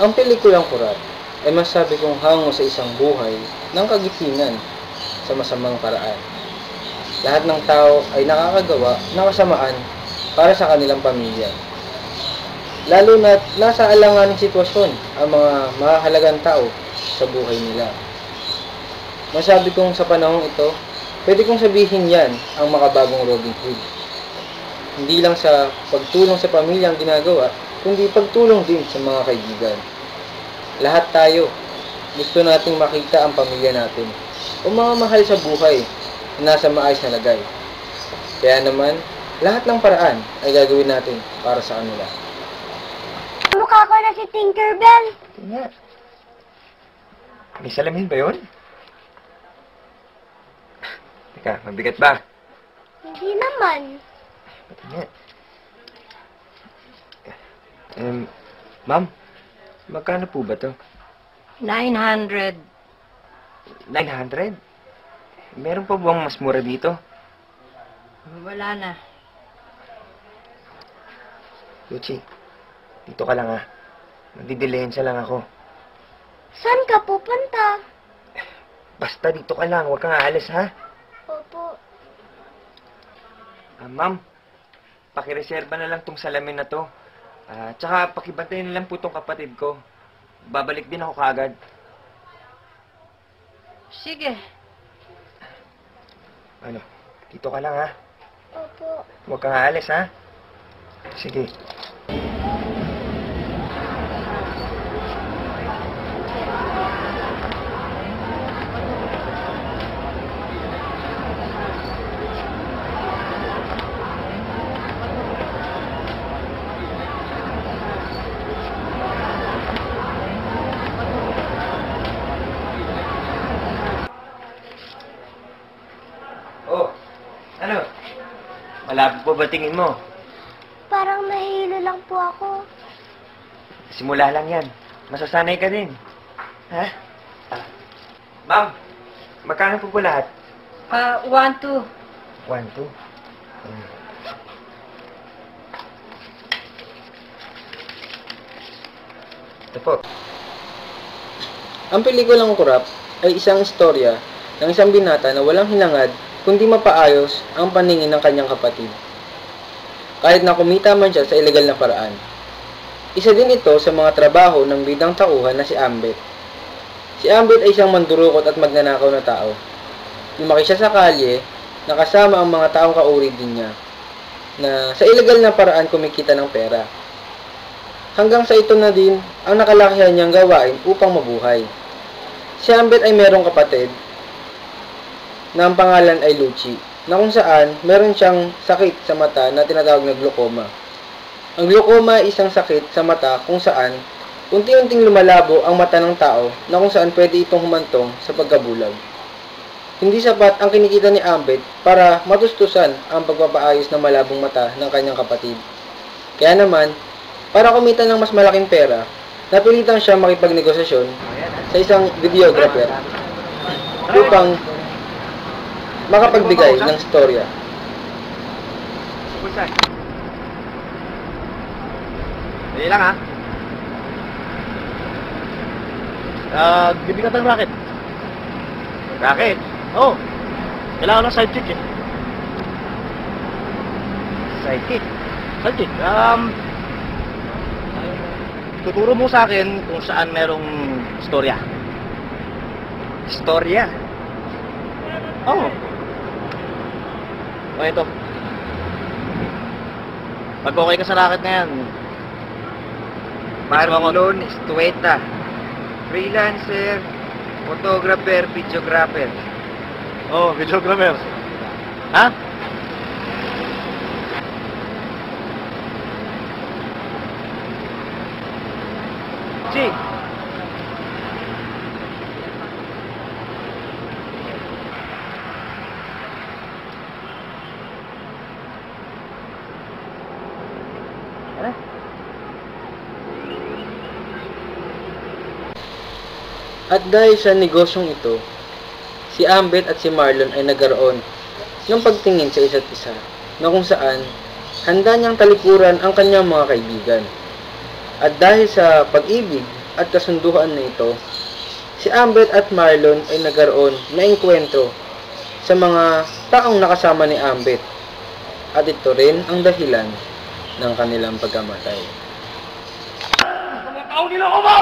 Ang pelikulang Kurap ay masabi kong hango sa isang buhay ng kagitingan sa masamang paraan. Lahat ng tao ay nakakagawa ng kasamaan para sa kanilang pamilya. Lalo na't nasa alanganing sitwasyon ang mga mahalagang tao sa buhay nila. Masabi kong sa panahong ito, pwede kong sabihin yan ang makabagong Robin Hood. Hindi lang sa pagtulong sa pamilya ang ginagawa, kundi pagtulong din sa mga kaibigan. Lahat tayo, gusto nating makita ang pamilya natin o mga mahal sa buhay na nasa maayos na lagay. Kaya naman, lahat ng paraan ay gagawin natin para sa kanila. Mukha ko na si Tinkerbell. Nga. May salamin ba yun? Teka, mabigat ba? Hindi naman. Pati nga. Ma'am, magkano po ba to? 900. 900? Meron pa bang mas mura dito? Wala na. Lucy, dito ka lang ha. Magdidilensya lang ako. Saan ka pupunta? Basta dito ka lang, huwag kang aalis ha. Opo. Ma'am, pakireserba na lang tong salamin na to. Tsaka pakibantayin na lang po tong kapatid ko. Babalik din ako kaagad. Sige. Ano, dito ka lang ha. Opo. Huwag kang aalis ha. Sige. Oh, ano? Malabo pa ba tingin mo? Parang nahihilo lang po ako. Simula lang yan. Masasanay ka din. Ha? Ma'am, magkano po po lahat? 1, 2. 1, 2. Ito po. Ang pelikulang Kurap ay isang istorya ng isang binata na walang hinangad kundi mapaayos ang paningin ng kanyang kapatid. Kahit na kumita man siya sa ilegal na paraan. Isa din ito sa mga trabaho ng bidang tauhan na si Ambet. Si Ambet ay isang mandurukot at magnanakaw na tao. Lumaki siya sa kalye na kasama ang mga taong kauri din niya na sa ilegal na paraan kumikita ng pera. Hanggang sa ito na din ang nakalakihan niyang gawain upang mabuhay. Si Ambet ay merong kapatid na ang pangalan ay Lucy, na kung saan meron siyang sakit sa mata na tinatawag na glaucoma. Ang glaucoma ay isang sakit sa mata kung saan unti-unting lumalabo ang mata ng tao na kung saan pwede itong humantong sa pagkabulag. Hindi sapat ang kinikita ni Ambet para matustusan ang pagpapaayos ng malabong mata ng kanyang kapatid. Kaya naman, para kumita ng mas malaking pera, napilitan siya makipagnegosasyon sa isang videographer upang makapagbigay ng storya. Dali lang ha. Bibigat ang racket. Racket? Oo. Kailangan ng sidekick eh. Sidekick? Sidekick? Tuturo mo sa akin kung saan merong storya. Storya? Oo. O ito. Pag okay ka sa racket na yan, Marlon Estueta. Freelancer, photographer, videographer. oh, videographer. Ha? Si. At dahil sa negosyong ito, si Ambet at si Marlon ay nagkaroon ng pagtingin sa isa't isa na kung saan handa niyang talikuran ang kanyang mga kaibigan. At dahil sa pag-ibig at kasunduan na ito, si Ambet at Marlon ay nagkaroon na engkwentro sa mga taong nakasama ni Ambet. At ito rin ang dahilan ng kanilang pagkamatay. Mga tao nila ko ba?